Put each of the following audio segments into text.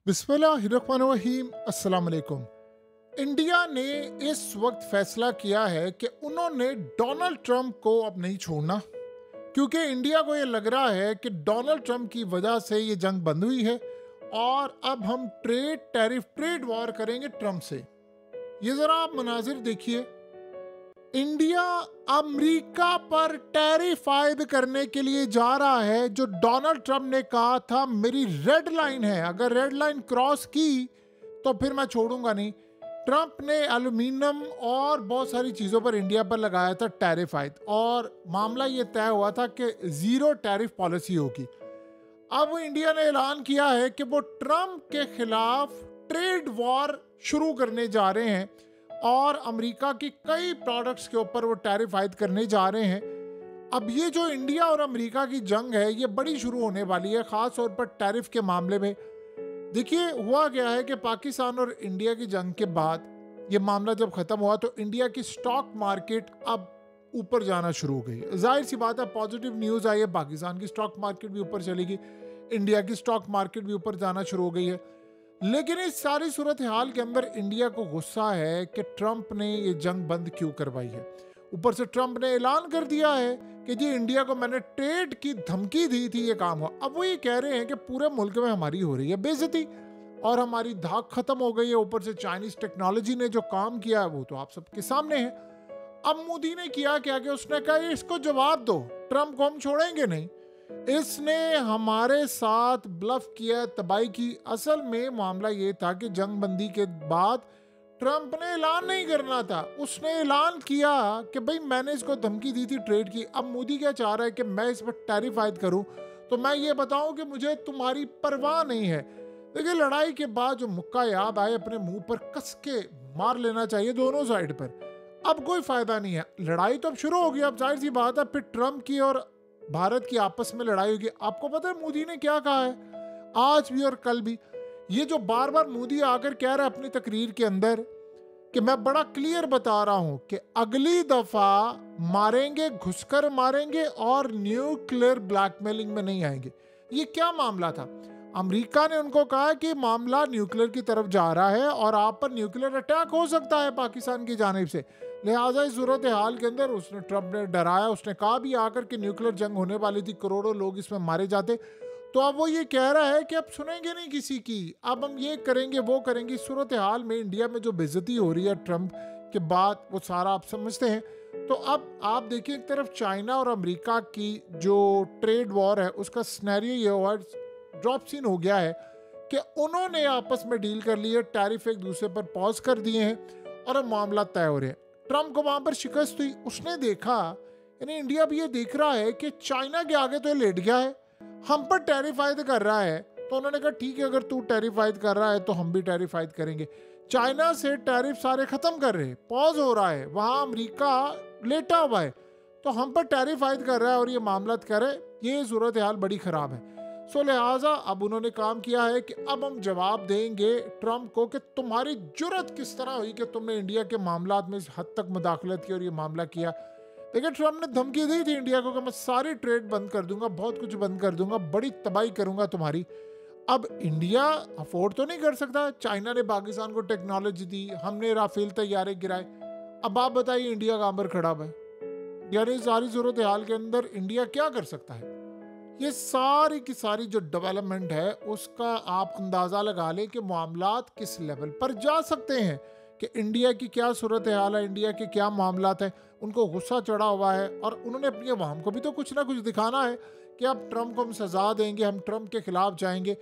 बिस्मिल्लाहिर्रहमानिर्रहीम अस्सलाम वालेकुम। इंडिया ने इस वक्त फैसला किया है कि उन्होंने डोनाल्ड ट्रंप को अब नहीं छोड़ना, क्योंकि इंडिया को ये लग रहा है कि डोनाल्ड ट्रंप की वजह से ये जंग बंद हुई है और अब हम ट्रेड वॉर करेंगे ट्रंप से। ये जरा आप मनाजिर देखिए। इंडिया अमेरिका पर टैरिफ आयद करने के लिए जा रहा है, जो डोनाल्ड ट्रंप ने कहा था मेरी रेड लाइन है, अगर रेड लाइन क्रॉस की तो फिर मैं छोड़ूंगा नहीं। ट्रंप ने एल्यूमिनियम और बहुत सारी चीज़ों पर इंडिया पर लगाया था टैरिफ आयद, और मामला ये तय हुआ था कि ज़ीरो टैरिफ पॉलिसी होगी। अब इंडिया ने ऐलान किया है कि वो ट्रंप के खिलाफ ट्रेड वॉर शुरू करने जा रहे हैं और अमेरिका की कई प्रोडक्ट्स के ऊपर वो टैरिफ आयद करने जा रहे हैं। अब ये जो इंडिया और अमेरिका की जंग है ये बड़ी शुरू होने वाली है, ख़ास तौर पर टैरिफ के मामले में। देखिए, हुआ गया है कि पाकिस्तान और इंडिया की जंग के बाद ये मामला जब ख़त्म हुआ तो इंडिया की स्टॉक मार्केट अब ऊपर जाना शुरू हो गई। जाहिर सी बात है, पॉजिटिव न्यूज़ आई है, पाकिस्तान की स्टॉक मार्केट भी ऊपर चली गई, इंडिया की स्टॉक मार्केट भी ऊपर जाना शुरू हो गई है। लेकिन इस सारी सूरत हाल के अंदर इंडिया को गुस्सा है कि ट्रंप ने ये जंग बंद क्यों करवाई है। ऊपर से ट्रंप ने ऐलान कर दिया है कि जी इंडिया को मैंने ट्रेड की धमकी दी थी, ये काम हुआ। अब वो ये कह रहे हैं कि पूरे मुल्क में हमारी हो रही है बेइज्जती और हमारी धाक खत्म हो गई है। ऊपर से चाइनीज टेक्नोलॉजी ने जो काम किया है वो तो आप सबके सामने है। अब मोदी ने किया क्या कि उसने कहा इसको जवाब दो, ट्रंप को हम छोड़ेंगे नहीं। इसने हमारे साथ ब्लफ किया, तबाही की। असल में मामला ये था कि जंग बंदी के बाद ट्रंप ने ऐलान नहीं करना था, उसने ऐलान किया कि भाई मैंने इसको धमकी दी थी ट्रेड की। अब मोदी क्या चाह रहा है कि मैं इस पर टैरिफ आयद करूं तो मैं ये बताऊं कि मुझे तुम्हारी परवाह नहीं है। देखिए, लड़ाई के बाद जो मुक्का याद आए अपने मुंह पर कस के मार लेना चाहिए दोनों साइड पर। अब कोई फायदा नहीं है, लड़ाई तो अब शुरू हो गई। अब जाहिर सी बात है फिर ट्रंप की और भारत की आपस में लड़ाई होगी। आपको पता है मोदी ने क्या कहा है आज भी और कल भी? ये जो बार बार मोदी आकर कह रहा है अपनी तकरीर के अंदर कि मैं बड़ा क्लियर बता रहा हूं कि अगली दफा मारेंगे, घुसकर मारेंगे और न्यूक्लियर ब्लैकमेलिंग में नहीं आएंगे। ये क्या मामला था? अमेरिका ने उनको कहा कि मामला न्यूक्लियर की तरफ जा रहा है और आप पर न्यूक्लियर अटैक हो सकता है पाकिस्तान की जानिब से। लिहाजा इस सूरत हाल के अंदर उसने ट्रंप ने डराया, उसने कहा भी आकर कि न्यूक्लियर जंग होने वाली थी, करोड़ों लोग इसमें मारे जाते। तो अब वो ये कह रहा है कि अब सुनेंगे नहीं किसी की, अब हम ये करेंगे वो करेंगे। इस सूरत हाल में इंडिया में जो बेइज्जती हो रही है ट्रंप के बाद वो सारा आप समझते हैं। तो अब आप देखिए, एक तरफ चाइना और अमेरिका की जो ट्रेड वॉर है उसका सिनेरियो ये हुआ, ड्रॉप सीन हो गया है कि उन्होंने आपस में डील कर ली है, टैरिफ एक दूसरे पर पॉज कर दिए हैं और अब मामला तय हो रहे हैं। ट्रंप को वहां पर शिकस्त हुई, उसने देखा, यानी इंडिया भी ये देख रहा है कि चाइना के आगे तो ये लेट गया है, हम पर टैरिफ आयद कर रहा है। तो उन्होंने कहा ठीक है, अगर तू टैरिफ आयद कर रहा है तो हम भी टैरिफ आयद करेंगे। चाइना से टैरिफ सारे खत्म कर रहे, पॉज हो रहा है, वहां अमेरिका लेटा हुआ है, तो हम पर टैरिफ आयद कर रहा है और ये मामला कर रहे। ये सूरत हाल बड़ी खराब है। सो लिहाजा अब उन्होंने काम किया है कि अब हम जवाब देंगे ट्रंप को कि तुम्हारी जुर्रत किस तरह हुई कि तुमने इंडिया के मामलात में इस हद तक मुदाखलत की और ये मामला किया। देखिए, ट्रंप ने धमकी दी थी इंडिया को कि मैं सारी ट्रेड बंद कर दूंगा, बहुत कुछ बंद कर दूंगा, बड़ी तबाही करूंगा तुम्हारी। अब इंडिया अफोर्ड तो नहीं कर सकता। चाइना ने पाकिस्तान को टेक्नोलॉजी दी, हमने राफेल तैयारे गिराए। अब आप बताइए इंडिया कहाँ पर खड़ा है? यानी सारी सूरत हाल के अंदर इंडिया क्या कर सकता है? ये सारी की सारी जो डेवलपमेंट है उसका आप अंदाज़ा लगा लें कि मामलात किस लेवल पर जा सकते हैं, कि इंडिया की क्या सूरत हाल है, इंडिया के क्या मामलात हैं। उनको गुस्सा चढ़ा हुआ है और उन्होंने अपनी अवाम को भी तो कुछ ना कुछ दिखाना है कि अब ट्रंप को हम सजा देंगे, हम ट्रंप के खिलाफ जाएंगे।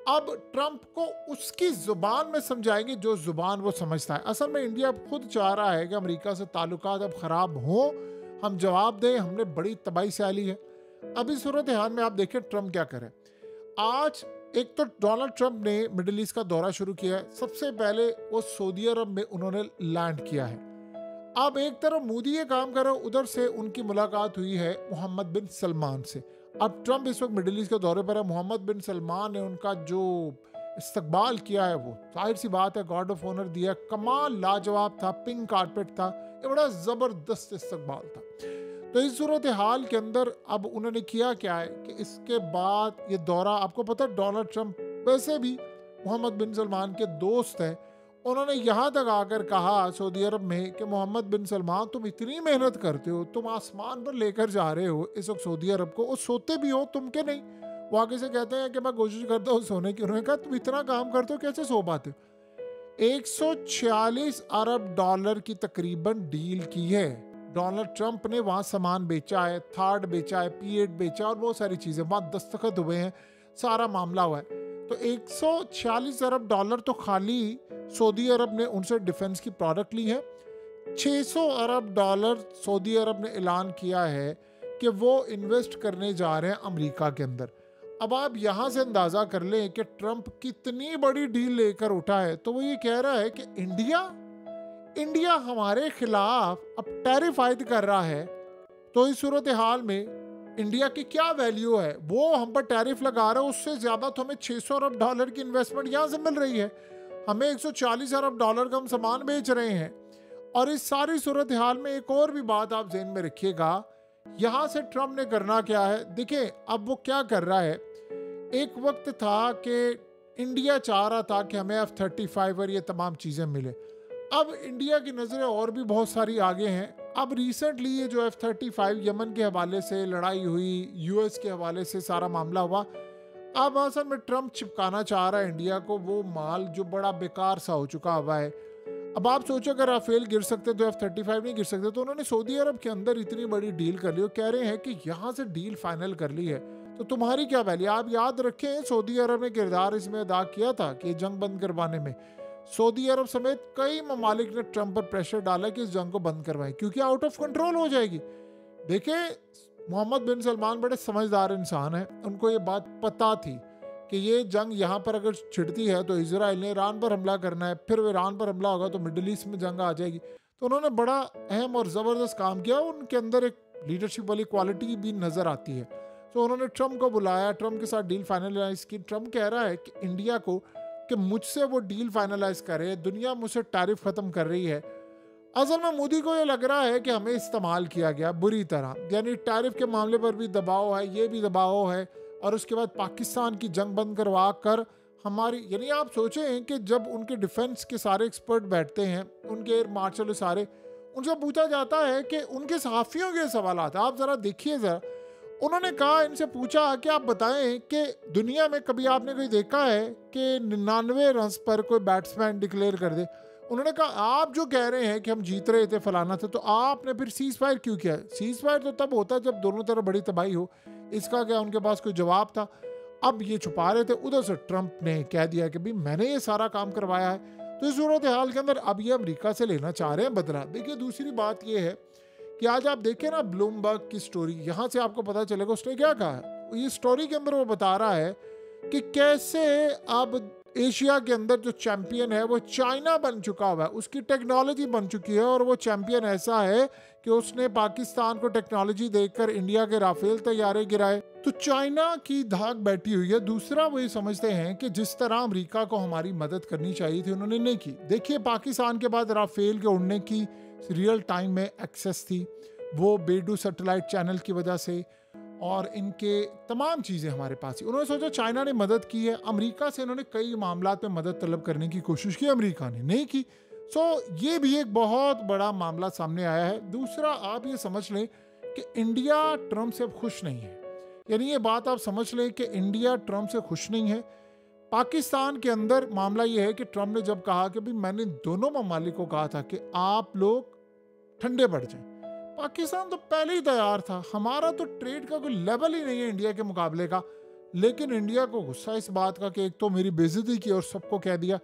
अब ट्रंप को उसकी ज़ुबान में समझाएंगे जो ज़ुबान वो समझता है। असल में इंडिया खुद चाह रहा है कि अमेरिका से ताल्लुकात अब ख़राब हों, हम जवाब दें, हमने बड़ी तबाही सैली है। अभी सूरत हाल में आप देखें ट्रंप क्या करे। आज एक तो डोनाल्ड ट्रंप ने मिडिल ईस्ट का दौरा शुरू किया है। सबसे पहले वो सऊदी अरब में उन्होंने लैंड किया है। अब एक तरफ मोदी ये काम कर रहे, उधर से उनकी मुलाकात हुई है मोहम्मद बिन सलमान से। अब ट्रंप इस वक्त मिडिल ईस्ट के दौरे पर है। मोहम्मद बिन सलमान ने उनका जो इस्तकबाल किया है वो जाहिर सी बात है गॉर्ड ऑफ ऑनर दिया, कमाल लाजवाब था, पिंक कारपेट था, ये बड़ा ज़बरदस्त इस्तकबाल था। तो इस सूरत हाल के अंदर अब उन्होंने किया क्या है कि इसके बाद ये दौरा, आपको पता है डोनाल्ड ट्रंप वैसे भी मोहम्मद बिन सलमान के दोस्त हैं, उन्होंने यहाँ तक आकर कहा सऊदी अरब में कि मोहम्मद बिन सलमान तुम इतनी मेहनत करते हो, तुम आसमान पर लेकर जा रहे हो इस वक्त सऊदी अरब को, और सोते भी हो तुम के नहीं। वो आगे से कहते हैं कि मैं कोशिश करता हूँ सोने की। उन्होंने कहा तुम इतना काम करते हो कैसे सो पाते हो। 146 अरब डॉलर की तकरीबन डील की है। डोनाल्ड ट्रंप ने वहाँ सामान बेचा है, थार्ड बेचा है, P8 बेचा और बहुत सारी चीज़ें वहाँ दस्तखत हुए हैं, सारा मामला हुआ है। तो 146 अरब डॉलर तो खाली सऊदी अरब ने उनसे डिफेंस की प्रोडक्ट ली है। 600 अरब डॉलर सऊदी अरब ने ऐलान किया है कि वो इन्वेस्ट करने जा रहे हैं अमेरिका के अंदर। अब आप यहाँ से अंदाज़ा कर लें कि ट्रंप कितनी बड़ी डील लेकर उठा है। तो वो ये कह रहा है कि इंडिया हमारे खिलाफ अब टैरिफ आयद कर रहा है, तो इस सूरत हाल में इंडिया की क्या वैल्यू है, वो हम पर टैरिफ लगा रहा है, उससे ज़्यादा तो हमें 600 अरब डॉलर की इन्वेस्टमेंट यहाँ से मिल रही है, हमें 140 अरब डॉलर का हम सामान बेच रहे हैं। और इस सारी सूरत हाल में एक और भी बात आप ज़हन में रखिएगा, यहाँ से ट्रंप ने करना क्या है। देखिए अब वो क्या कर रहा है, एक वक्त था कि इंडिया चाह रहा था कि हमें F-35 और ये तमाम चीज़ें मिले। अब इंडिया की नज़रें और भी बहुत सारी आगे हैं। अब रिसेंटली ये जो F-35 यमन के हवाले से लड़ाई हुई, US के हवाले से सारा मामला हुआ, अब असल में ट्रंप चिपकाना चाह रहा है इंडिया को वो माल जो बड़ा बेकार सा हो चुका हुआ है। अब आप सोचो अगर राफेल गिर सकते तो F-35 नहीं गिर सकते। तो उन्होंने सऊदी अरब के अंदर इतनी बड़ी डील कर ली, वो कह रहे हैं कि यहाँ से डील फाइनल कर ली है, तो तुम्हारी क्या वैल्यू। आप याद रखें सऊदी अरब ने किरदार इसमें अदा किया था कि जंग बंद करवाने में। सऊदी अरब समेत कई ममालिक ने ट्रंप पर प्रेशर डाला कि इस जंग को बंद करवाएं, क्योंकि आउट ऑफ कंट्रोल हो जाएगी। देखिए मोहम्मद बिन सलमान बड़े समझदार इंसान हैं, उनको ये बात पता थी कि ये जंग यहाँ पर अगर छिड़ती है तो इजराइल ने ईरान पर हमला करना है, फिर ईरान पर हमला होगा तो मिडिल ईस्ट में जंग आ जाएगी। तो उन्होंने बड़ा अहम और ज़बरदस्त काम किया, उनके अंदर एक लीडरशिप वाली क्वालिटी भी नज़र आती है। तो उन्होंने ट्रंप को बुलाया, ट्रंप के साथ डील फाइनलाइज की। ट्रंप कह रहा है कि इंडिया को कि मुझसे वो डील फाइनलाइज करे, दुनिया मुझसे टैरिफ ख़त्म कर रही है। असल में मोदी को ये लग रहा है कि हमें इस्तेमाल किया गया बुरी तरह, यानी टैरिफ के मामले पर भी दबाव है, ये भी दबाव है, और उसके बाद पाकिस्तान की जंग बंद करवा कर हमारी, यानी आप सोचें कि जब उनके डिफेंस के सारे एक्सपर्ट बैठते हैं, उनके एयर मार्शल सारे, उनसे पूछा जाता है कि उनके सहाफ़ियों के सवाल आते हैं। आप ज़रा देखिए ज़रा, उन्होंने कहा, इनसे पूछा कि आप बताएं कि दुनिया में कभी आपने कोई देखा है कि 99 रन पर कोई बैट्समैन डिक्लेयर कर दे। उन्होंने कहा आप जो कह रहे हैं कि हम जीत रहे थे फलाना थे, तो आपने फिर सीज़ फायर क्यों किया। सीज़ फायर तो तब होता जब दोनों तरफ बड़ी तबाही हो। इसका क्या उनके पास कोई जवाब था। अब ये छुपा रहे थे। उधर से ट्रंप ने कह दिया कि भाई मैंने ये सारा काम करवाया है। तो इस सूरत हाल के अंदर अब ये अमेरिका से लेना चाह रहे हैं बदला। देखिए दूसरी बात ये है कि आज आप देखें ना ब्लूमबर्ग की स्टोरी, यहाँ से आपको पता चलेगा उसने क्या कहा है। ये स्टोरी के अंदर वो बता रहा है कि कैसे अब एशिया के अंदर जो चैंपियन है वो चाइना बन चुका हुआ है, उसकी टेक्नोलॉजी बन चुकी है, और वो चैंपियन ऐसा है कि उसने पाकिस्तान को टेक्नोलॉजी देकर इंडिया के राफेल तैयारे गिराए। तो चाइना की धाक बैठी हुई है। दूसरा वो ये समझते हैं कि जिस तरह अमेरिका को हमारी मदद करनी चाहिए थी उन्होंने नहीं की। देखिए पाकिस्तान के बाद राफेल के उड़ने की रियल टाइम में एक्सेस थी, वो बेडू सैटेलाइट चैनल की वजह से, और इनके तमाम चीज़ें हमारे पास ही। उन्होंने सोचा चाइना ने मदद की है, अमेरिका से इन्होंने कई मामलात में मदद तलब करने की कोशिश की, अमेरिका ने नहीं की। सो ये भी एक बहुत बड़ा मामला सामने आया है। दूसरा आप ये समझ लें कि इंडिया ट्रंप से खुश नहीं है, यानी ये बात आप समझ लें कि इंडिया ट्रंप से खुश नहीं है। पाकिस्तान के अंदर मामला ये है कि ट्रंप ने जब कहा कि भाई मैंने दोनों ममालिक को कहा था कि आप लोग ठंडे पड़ जाएं, पाकिस्तान तो पहले ही तैयार था। हमारा तो ट्रेड का कोई लेवल ही नहीं है इंडिया के मुकाबले का, लेकिन इंडिया को गुस्सा इस बात का कि एक तो मेरी बेइज्जती की और सबको कह दिया।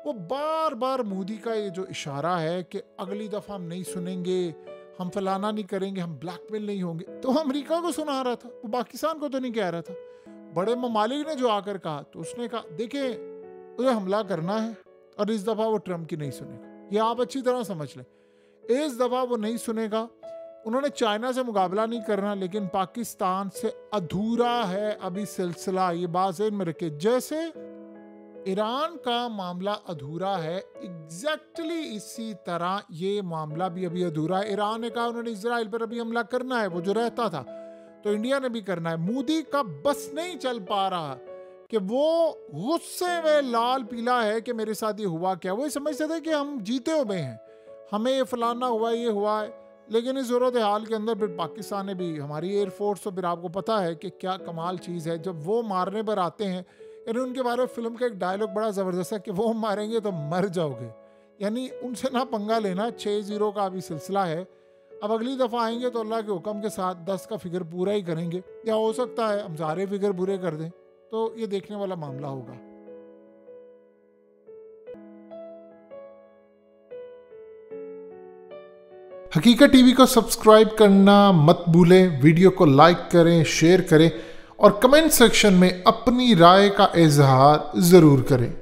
वो बार बार मोदी का ये जो इशारा है कि अगली दफ़ा हम नहीं सुनेंगे, हम फलाना नहीं करेंगे, हम ब्लैकमेल नहीं होंगे, तो अमेरिका को सुना रहा था, वो पाकिस्तान को तो नहीं कह रहा था। बड़े ममालिक ने जो आकर कहा तो उसने कहा देखिए उसे हमला करना है, और इस दफ़ा वो ट्रंप की नहीं सुनेगा। ये आप अच्छी तरह समझ लें, इस दफ़ा वो नहीं सुनेगा। उन्होंने चाइना से मुकाबला नहीं करना, लेकिन पाकिस्तान से अधूरा है अभी सिलसिला। ये बात ज़हन में रखे, जैसे ईरान का मामला अधूरा है, एग्जैक्टली इसी तरह ये मामला भी अभी अधूरा है। ईरान ने कहा उन्होंने इजराइल पर अभी हमला करना है, वो जो रहता था, तो इंडिया ने भी करना है। मोदी का बस नहीं चल पा रहा कि वो गुस्से में लाल पीला है कि मेरे साथ ये हुआ क्या। वो ये समझते थे कि हम जीते हुए हैं, हमें ये फलाना हुआ, ये हुआ है। लेकिन इस सूरत हाल के अंदर फिर पाकिस्तान ने भी, हमारी एयरफोर्स, तो फिर आपको पता है कि क्या कमाल चीज़ है। जब वो मारने पर आते हैं, यानी उनके बारे में फिल्म का एक डायलॉग बड़ा ज़बरदस्त है कि वो मारेंगे तो मर जाओगे, यानी उनसे ना पंगा लेना। 6-0 का अभी सिलसिला है। अब अगली दफ़ा आएंगे तो अल्लाह के हुक्म के साथ 10 का फिगर पूरा ही करेंगे, या हो सकता है हम सारे फिगर पूरे कर दें, तो ये देखने वाला मामला होगा। हकीकत टीवी को सब्सक्राइब करना मत भूलें, वीडियो को लाइक करें, शेयर करें और कमेंट सेक्शन में अपनी राय का इजहार ज़रूर करें।